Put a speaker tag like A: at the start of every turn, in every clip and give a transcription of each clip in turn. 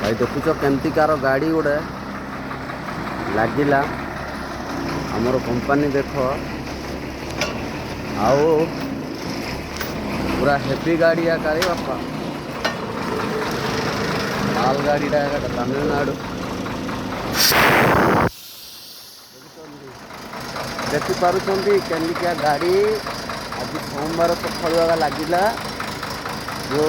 A: भाई देखुच केमतिकार गाड़ी गोटे लगिला आमर कंपनी देख आओ पूरा हेवी गाड़ी आकारी बापा माल गाड़ी तमिलनाडु देखिपुंट केमिका गाड़ी आज सोमवार सकाल लगिला जो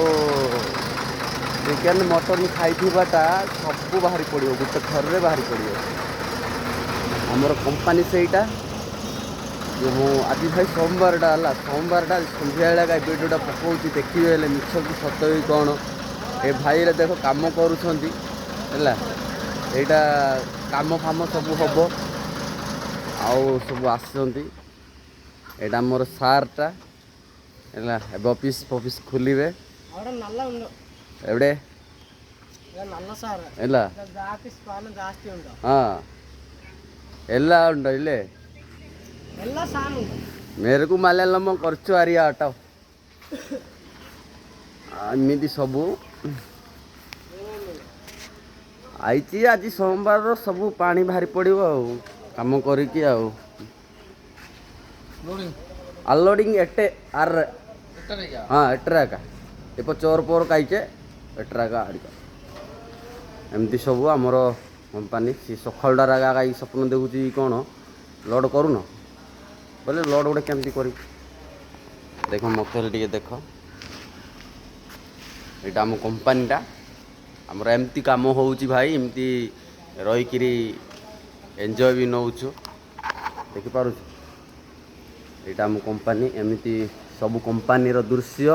A: चिकेन मटन खाईबाटा सब बाहरी पड़ो गोटे थर बाहरी पड़ो आमर कंपनी सेटा जो मु आज भाई सोमवार है सोमवार सन्ध्या बेला भिडियोटा पकाऊँ देखिए मिछ कि सत भी कौन ए भाई देख कम करूँगा कम फाम सब हम आउ सब आसुँच एटा मोर सार्टा है ऑफिस ऑफिस खोलिए एवडे ಎಲ್ಲ हाँ ಎಲ್ಲ ಉಂಟು ಇಲ್ಲಿ मेरे को मलयालम करछु आरिया हटाओ एमती सबू आई आज सोमवार सबू पानी बाहरी पड़ो आम करिकी अनलोडिंग एटे आर हाँ एटरा का इप चोर पोर कहीचे एटरा का एमती सबू आमर कंपनी सी सकालटार आगा स्वप्न देखुची कौन लोड करूँ बोले लोड गोटे केमती कर देख मत टे देख यहाँ आम कंपनीटा आमर एमती कम हो भाई एमती रहीकि एंजॉय भी नौचु देखिपुर यहाँ आम कंपनी एमती सब कंपनी दृश्य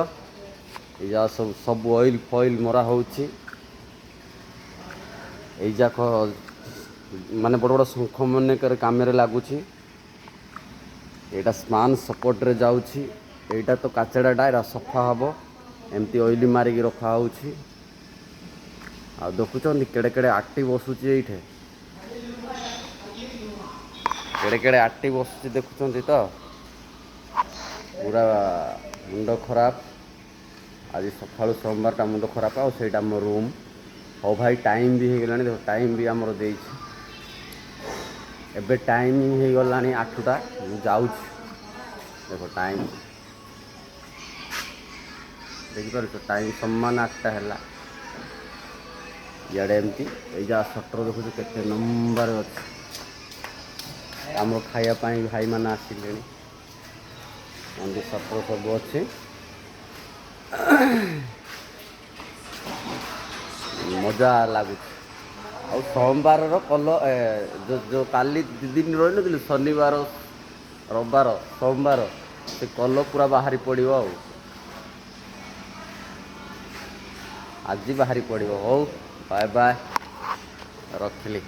A: या सब सब ऑयल फॉइल मरा होची जाक माने बड़ बड़ शंख मन कम लगुच यहाँ स्मान सपोर्ट रे जाऊँगी यहाँ तो काचड़ाटा यहाँ सफा हम एमती ऑयली मारिक रखा आ देखुं केड़े केड़े आटी बसुच ये केड़े केड़े आटी बसुच देखुं तो पूरा मुंड खराब आज सका सोमवार मुंड खराब आईटा मो रूम हाँ भाई टाइम भी हो गला देख टाइम भी आमर दे एबे टाइम हो गला 8टा जाऊँ देख टाइम देखिपार टाइम सम्मान 8टा है इे एमती या सटर देखो केते नंबर अच्छे आम खायापाई भाई मैंने आसिले एमती सटर सब अच्छे मजा लगुच आ सोमवार कल जो काली 2 दिन रही नी शनिवार रविवार सोमवार से कल पूरा बाहरी पड़ो आज बाहरी पड़ो हो बाय बाय रखिली।